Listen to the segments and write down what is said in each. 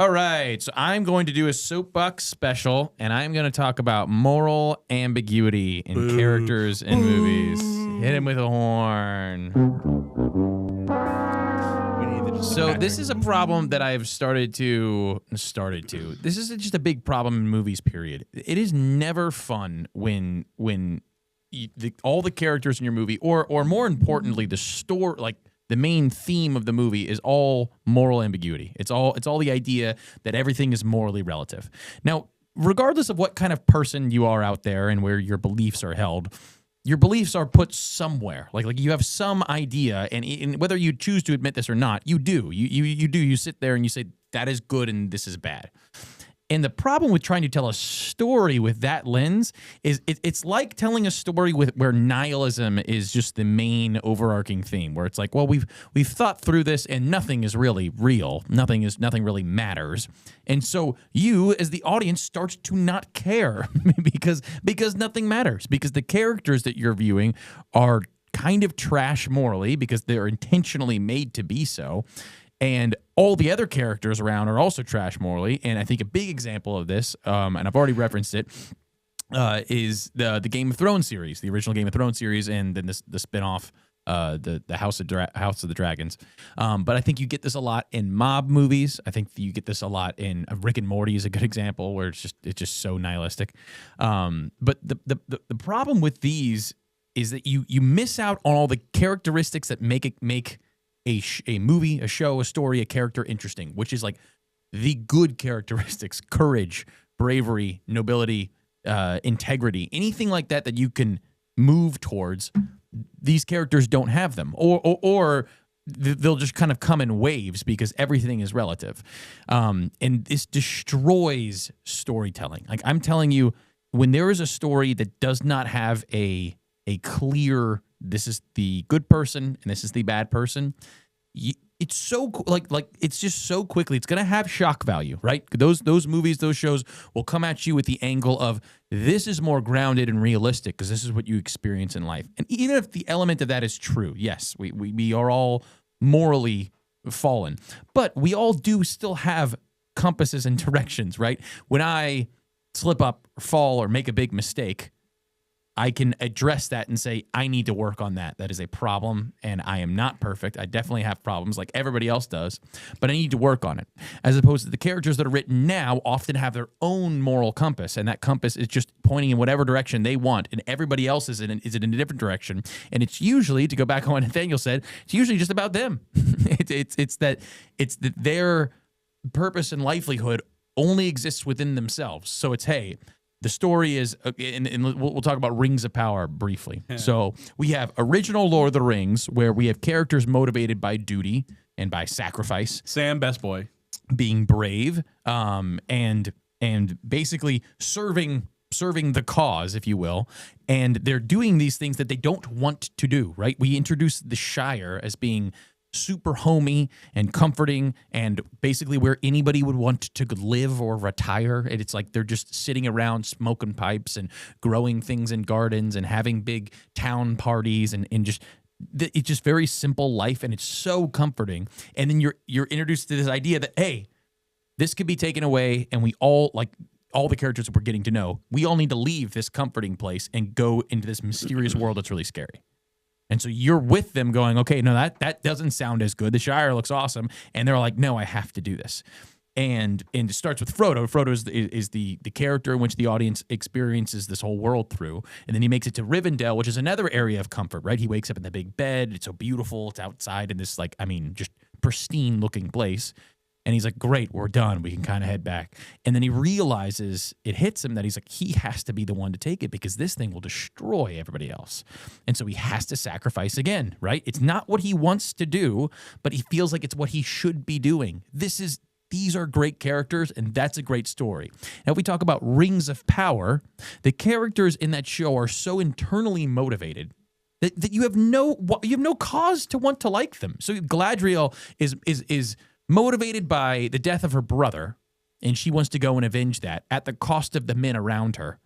All right, so I'm going to do a soapbox special, and I'm going to talk about moral ambiguity in characters in movies. Hit him with a horn. So this is a problem that I've started to. This is just a big problem in movies. Period. It is never fun when all the characters in your movie, or more importantly, the story, like the main theme of the movie, is all moral ambiguity. It's all the idea that everything is morally relative. Now, regardless of what kind of person you are out there and where your beliefs are held, your beliefs are put somewhere. Like you have some idea, and whether you choose to admit this or not, you do. You sit there and you say that is good and this is bad. And the problem with trying to tell a story with that lens is it's like telling a story where nihilism is just the main overarching theme, where it's like, well, we've thought through this and nothing is really real. Nothing really matters. And so you, as the audience, start to not care because nothing matters, because the characters that you're viewing are kind of trash morally because they're intentionally made to be so. And all the other characters around are also trash morally. And I think a big example of this, and I've already referenced it, is the Game of Thrones series, the original Game of Thrones series, and then the spinoff, the House of the Dragons. But I think you get this a lot in mob movies. I think you get this a lot in Rick and Morty is a good example, where it's just so nihilistic. But the problem with these is that you miss out on all the characteristics that make a movie, a show, a story, a character interesting, which is like the good characteristics: courage, bravery, nobility, integrity, anything like that you can move towards. These characters don't have them, or they'll just kind of come in waves because everything is relative. And this destroys storytelling. Like, I'm telling you, when there is a story that does not have a clear, this is the good person and this is the bad person, it's so it's just so quickly, it's going to have shock value, right? Those movies, those shows will come at you with the angle of, this is more grounded and realistic because this is what you experience in life. And even if the element of that is true, yes, we are all morally fallen, but we all do still have compasses and directions, right? When I slip up or fall or make a big mistake, I can address that and say, I need to work on that. That is a problem, and I am not perfect. I definitely have problems like everybody else does, but I need to work on it. As opposed to the characters that are written now often have their own moral compass, and that compass is just pointing in whatever direction they want, and everybody else is in a different direction. And it's usually, to go back on what Nathaniel said, it's usually just about them. It's that their purpose and livelihood only exists within themselves. So it's, hey, the story is, and we'll talk about Rings of Power briefly. Yeah. So we have original Lord of the Rings, where we have characters motivated by duty and by sacrifice. Sam, best boy, being brave, and basically serving the cause, if you will. And they're doing these things that they don't want to do. Right? We introduce the Shire as being super homey and comforting, and basically where anybody would want to live or retire. And it's like they're just sitting around smoking pipes and growing things in gardens and having big town parties, and just it's just very simple life, and it's so comforting. And then you're introduced to this idea that, hey, this could be taken away, and we all, like all the characters that we're getting to know, we all need to leave this comforting place and go into this mysterious world that's really scary. And so you're with them going, okay, no, that doesn't sound as good. The Shire looks awesome. And they're like, no, I have to do this. And it starts with Frodo. Frodo is the character in which the audience experiences this whole world through. And then he makes it to Rivendell, which is another area of comfort, right? He wakes up in the big bed. It's so beautiful. It's outside in this, just pristine looking place. And he's like, great, we're done. We can kind of head back. And then he realizes, it hits him that he's like, he has to be the one to take it because this thing will destroy everybody else. And so he has to sacrifice again, right? It's not what he wants to do, but he feels like it's what he should be doing. These are great characters, and that's a great story. Now, if we talk about Rings of Power, the characters in that show are so internally motivated that you have no cause to want to like them. So Galadriel is motivated by the death of her brother, and she wants to go and avenge that at the cost of the men around her.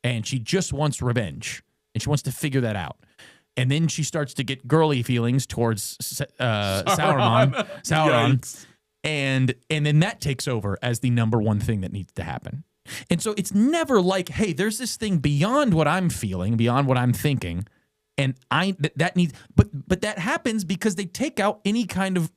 And she just wants revenge, and she wants to figure that out. And then she starts to get girly feelings towards Sauron. and then that takes over as the number one thing that needs to happen. And so it's never like, hey, there's this thing beyond what I'm feeling, beyond what I'm thinking, and that needs. But that happens because they take out any kind of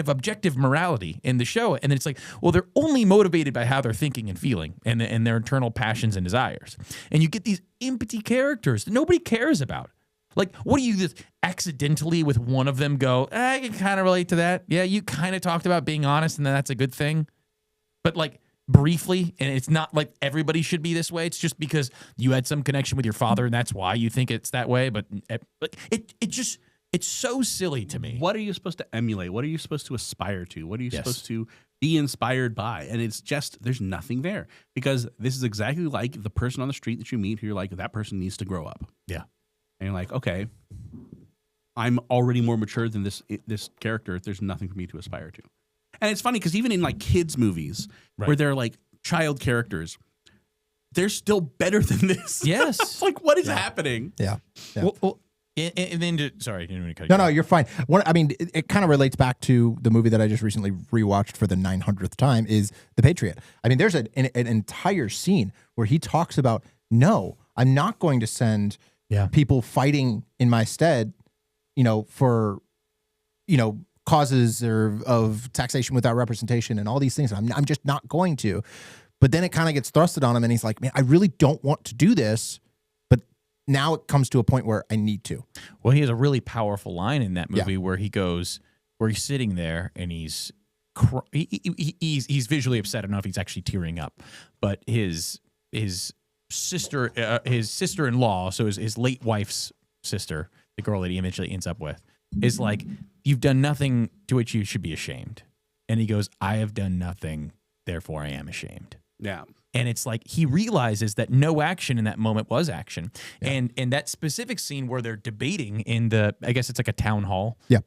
objective morality in the show, and then it's like, well, they're only motivated by how they're thinking and feeling, and their internal passions and desires, and you get these empty characters that nobody cares about. Like, what do you just accidentally with one of them go, I can kind of relate to that. Yeah, you kind of talked about being honest, and then that's a good thing. But like briefly, and it's not like everybody should be this way. It's just because you had some connection with your father, and that's why you think it's that way. But it's so silly to me. What are you supposed to emulate? What are you supposed to aspire to? What are you supposed to be inspired by? And it's just, there's nothing there, because this is exactly like the person on the street that you meet who you're like, that person needs to grow up. Yeah. And you're like, okay, I'm already more mature than this character. There's nothing for me to aspire to. And it's funny because even in like kids' movies where they're like child characters, they're still better than this. Yes. It's like, what is happening? Yeah. Well, and then, sorry, I didn't mean to cut No, you off. you're fine. It kind of relates back to the movie that I just recently rewatched for the 900th time, is The Patriot. I mean, there's an entire scene where he talks about, no, I'm not going to send people fighting in my stead, for, causes of taxation without representation and all these things. I'm just not going to. But then it kind of gets thrusted on him, and he's like, man, I really don't want to do this. But now it comes to a point where I need to. Well, he has a really powerful line in that movie where he's sitting there and he's visually upset enough he's actually tearing up, but his sister-in-law, so his late wife's sister, the girl that he eventually ends up with, is like, you've done nothing to which you should be ashamed. And he goes, I have done nothing, therefore I am ashamed. Yeah. And it's like he realizes that no action in that moment was action. Yeah. And that specific scene where they're debating in I guess it's like a town hall. Yeah.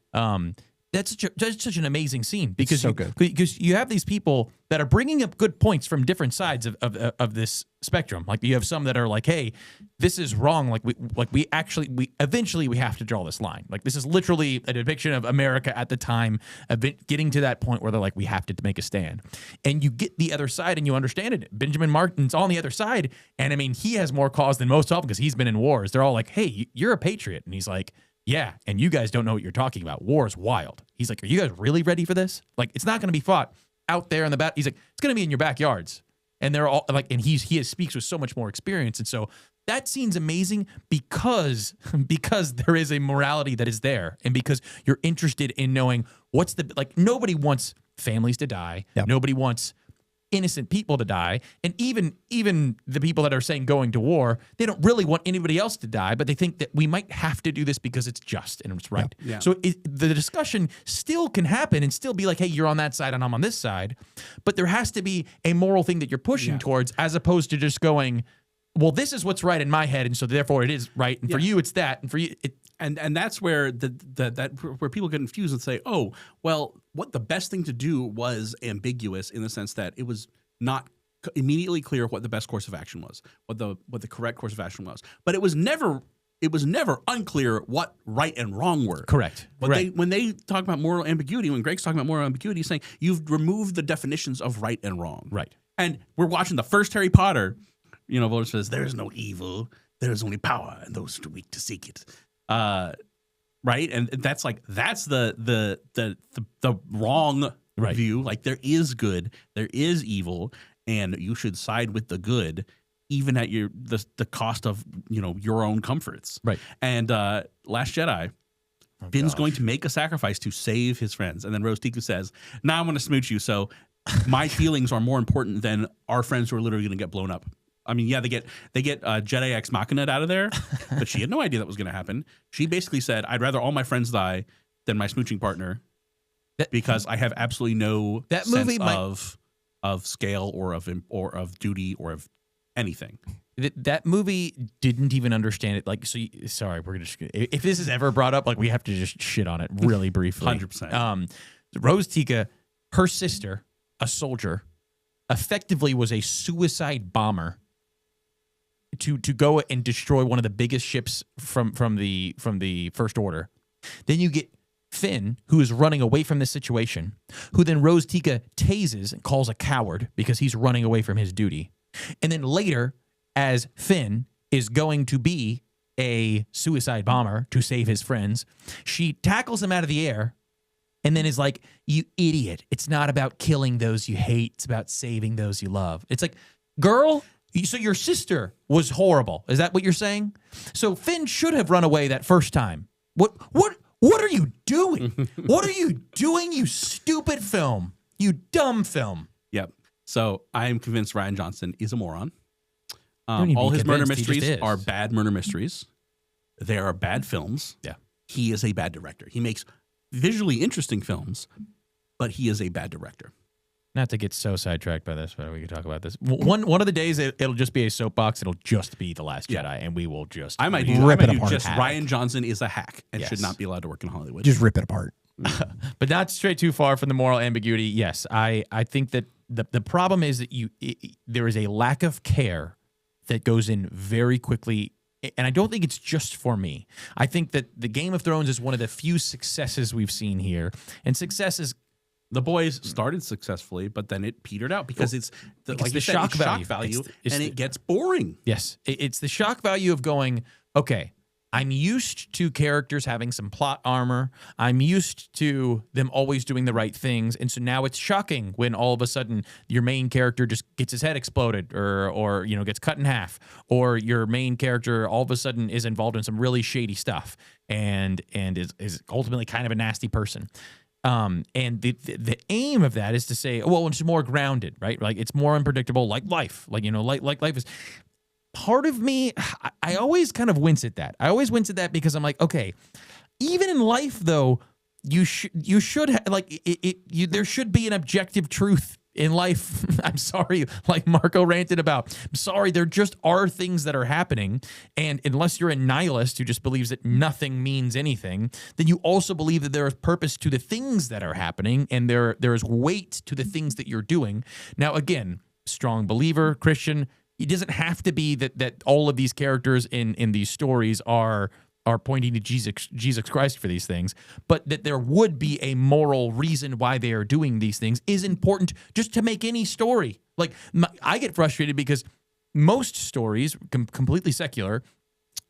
That's such an amazing scene because so good. Because you have these people that are bringing up good points from different sides of this spectrum. Like you have some that are like, hey, this is wrong. We eventually have to draw this line. Like this is literally a depiction of America at the time of getting to that point where they're like, we have to make a stand. And you get the other side and you understand it. Benjamin Martin's on the other side, and I mean he has more cause than most of them because he's been in wars. They're all like, hey, you're a patriot, and he's like, yeah, and you guys don't know what you're talking about. War is wild. He's like, are you guys really ready for this? Like, it's not going to be fought out there in the back. He's like, it's going to be in your backyards. And they're all like, and he speaks with so much more experience. And so that scene's amazing because there is a morality that is there. And because you're interested in knowing nobody wants families to die. Yep. Nobody wants innocent people to die, and even the people that are saying going to war, they don't really want anybody else to die, but they think that we might have to do this because it's just and it's right. Yeah. So the discussion still can happen and still be like, hey, you're on that side and I'm on this side, but there has to be a moral thing that you're pushing towards, as opposed to just going, well, this is what's right in my head, and so therefore it is right, and for you it's that, and for you and that's where where people get confused and say, oh, well, what the best thing to do was ambiguous in the sense that it was not immediately clear what the best course of action was, what the correct course of action was, but it was never unclear what right and wrong were. Correct. But when they talk about moral ambiguity, when Greg's talking about moral ambiguity, he's saying you've removed the definitions of right and wrong. Right. And we're watching the first Harry Potter. Voldemort says, "There is no evil, there is only power, and those too weak to seek it." Right, and that's the wrong view. Like there is good, there is evil, and you should side with the good, even at the cost of your own comforts. Right. And Last Jedi, Finn's going to make a sacrifice to save his friends, and then Rose Tico says, "Now I'm going to smooch you, so my feelings are more important than our friends who are literally going to get blown up." I mean, yeah, they get Jedi Ex Machina out of there, but she had no idea that was going to happen. She basically said, "I'd rather all my friends die than my smooching partner, because I have absolutely no sense of scale or of duty or of anything." That movie didn't even understand it. Like, so sorry, we're gonna if this is ever brought up, like we have to just shit on it really briefly. 100%. Rose Tico, her sister, a soldier, effectively was a suicide bomber to go and destroy one of the biggest ships from the First Order. Then you get Finn, who is running away from this situation, who then Rose Tico tases and calls a coward because he's running away from his duty. And then later, as Finn is going to be a suicide bomber to save his friends, she tackles him out of the air and then is like, you idiot. It's not about killing those you hate. It's about saving those you love. It's like, girl, so your sister was horrible. Is that what you're saying? So Finn should have run away that first time. What are you doing? What are you doing, you stupid film? You dumb film. Yep. So I am convinced Rian Johnson is a moron. Don't need to All be his murder convinced, he just mysteries is. are bad murder mysteries. They are bad films. Yeah. He is a bad director. He makes visually interesting films, but he is a bad director. Not to get so sidetracked by this, but we can talk about this. One of the days, it'll just be a soapbox. It'll just be The Last Jedi, and we will just I might Rip it do apart. just Rian Johnson is a hack and Yes. should not be allowed to work in Hollywood. Just rip it apart. But not straight too far from the moral ambiguity. Yes, I think that the problem is that there is a lack of care that goes in very quickly. And I don't think it's just for me. I think that the Game of Thrones is one of the few successes we've seen here. And success is The Boys started successfully, but then it petered out because it's because like the you said, shock it's value. value, It's and the- it gets boring. Yes, it's the shock value of going, okay, I'm used to characters having some plot armor. I'm used to them always doing the right things. And so now it's shocking when all of a sudden your main character just gets his head exploded or gets cut in half, or your main character all of a sudden is involved in some really shady stuff and is ultimately kind of a nasty person. And the aim of that is to say, well, it's more grounded, right? Like it's more unpredictable, like life. Like life is. Part of me, I always kind of wince at that. I always wince at that because I'm like, okay, even in life though, you should there should be an objective truth in life. I'm sorry, like Marco ranted about. I'm sorry, there just are things that are happening, and unless you're a nihilist who just believes that nothing means anything, then you also believe that there is purpose to the things that are happening, and there is weight to the things that you're doing. Now, again, strong believer, Christian. It doesn't have to be that all of these characters in these stories are pointing to Jesus Christ for these things, but that there would be a moral reason why they are doing these things is important just to make any story. Like I get frustrated because most stories, completely secular,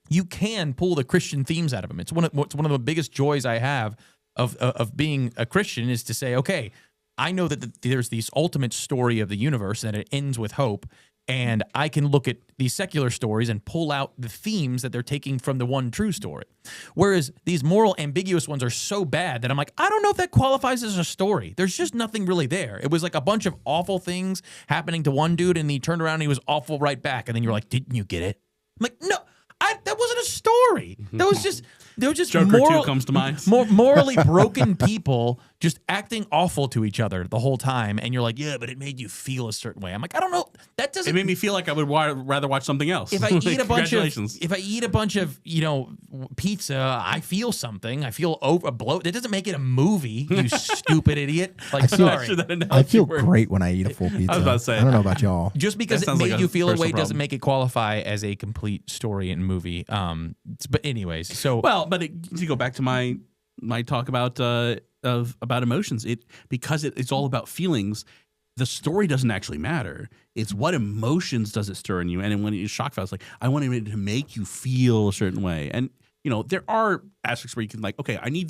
you can pull the Christian themes out of them. It's one of the biggest joys I have of being a Christian is to say, okay, I know that there's this ultimate story of the universe and it ends with hope. And I can look at these secular stories and pull out the themes that they're taking from the one true story. Whereas these moral ambiguous ones are so bad that I'm like, I don't know if that qualifies as a story. There's just nothing really there. It was like a bunch of awful things happening to one dude and he turned around and he was awful right back. And then you're like, didn't you get it? I'm like, no, that wasn't a story. There was just Joker 2 comes to mind. Morally broken people just acting awful to each other the whole time, and you're like, yeah, but it made you feel a certain way. I'm like, I don't know. That doesn't. It made me feel like I would rather watch something else. If I eat Congratulations. if I eat a bunch of pizza, I feel something. I feel bloat. That doesn't make it a movie. You stupid idiot. Like, sorry. I feel great when I eat a full pizza. I was about to say. I don't know about y'all. Just because That it sounds made like you a feel a way personal doesn't problem. make it qualify as a complete story and movie. But anyways, so Well, but to go back to my talk about emotions, because it's all about feelings. The story doesn't actually matter. It's what emotions does it stir in you. And when it's shock value, it's like I want it to make you feel a certain way. And there are aspects where you can like, okay, I need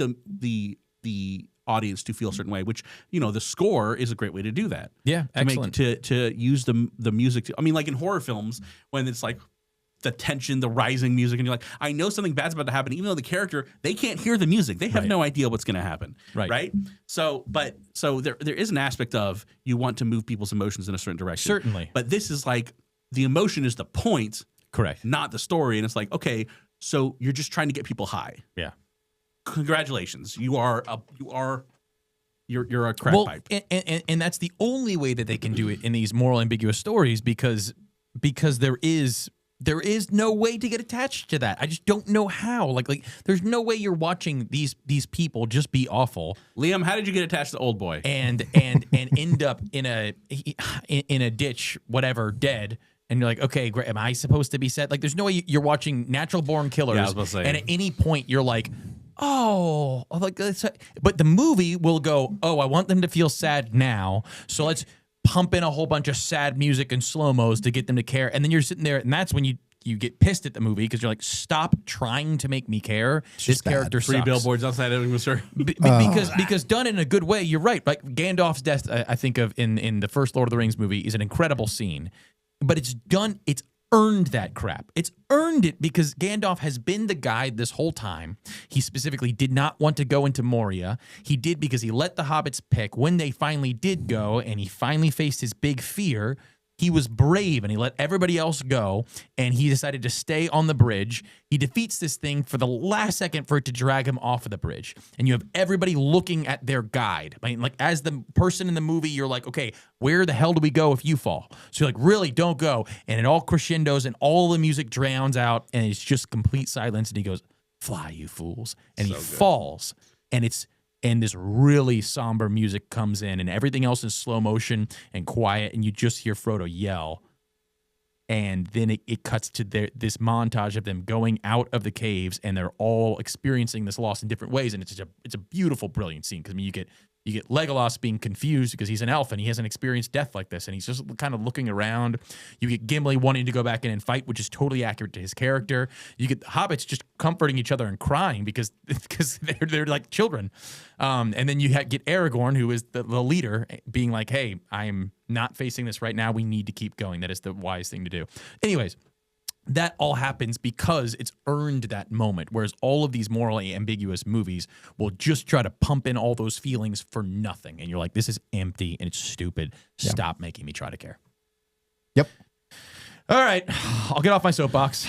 the audience to feel a certain way, which the score is a great way to do that. yeah, excellent. To use the music. I mean, like in horror films when it's like the tension, the rising music, and you're like, I know something bad's about to happen, even though the character, they can't hear the music. They have Right. no idea what's going to happen. Right. So there is an aspect of you want to move people's emotions in a certain direction. Certainly. But this is like the emotion is the point, Correct. not the story. And it's like, okay, so you're just trying to get people high. Yeah. Congratulations. You're a crack pipe. And that's the only way that they can do it in these moral ambiguous stories because there is no way to get attached to that. I just don't know how. Like there's no way you're watching these people just be awful Liam, how did you get attached to Old Boy? and end up in a ditch, whatever, dead. And you're like, okay, great. Am I supposed to be sad? Like, there's no way you're watching Natural Born Killers. Yeah, I was about to say. And at any point, you're like, like, but the movie will go, oh, I want them to feel sad now, so let's pump in a whole bunch of sad music and slow-mos to get them to care. And then you're sitting there, and that's when you get pissed at the movie because you're like, stop trying to make me care. This character sucks. 3 billboards outside Ebbing, Missouri. Because done in a good way, you're right. Like Gandalf's death, I think of in the first Lord of the Rings movie, is an incredible scene. But it's earned that crap. It's earned it because Gandalf has been the guy this whole time. He specifically did not want to go into Moria. He did because he let the hobbits pick. When they finally did go and he finally faced his big fear, he was brave and he let everybody else go, and he decided to stay on the bridge. He defeats this thing for the last second for it to drag him off of the bridge. And you have everybody looking at their guide. I mean, like, as the person in the movie, you're like, okay, where the hell do we go if you fall? So you're like, really, don't go. And it all crescendos and all the music drowns out and it's just complete silence. And he goes, fly, you fools. And he falls. And this really somber music comes in, and everything else is slow motion and quiet, and you just hear Frodo yell. And then it cuts to this montage of them going out of the caves, and they're all experiencing this loss in different ways. And it's a beautiful, brilliant scene because I mean, you get Legolas being confused because he's an elf and he hasn't experienced death like this, and he's just kind of looking around. You get Gimli wanting to go back in and fight, which is totally accurate to his character. You get the hobbits just comforting each other and crying because they're like children. And then you get Aragorn, who is the leader, being like, "Hey, I'm not facing this right now. We need to keep going. That is the wise thing to do." Anyways. That all happens because it's earned that moment, whereas all of these morally ambiguous movies will just try to pump in all those feelings for nothing. And you're like, this is empty and it's stupid. Stop making me try to care. Yep. All right. I'll get off my soapbox.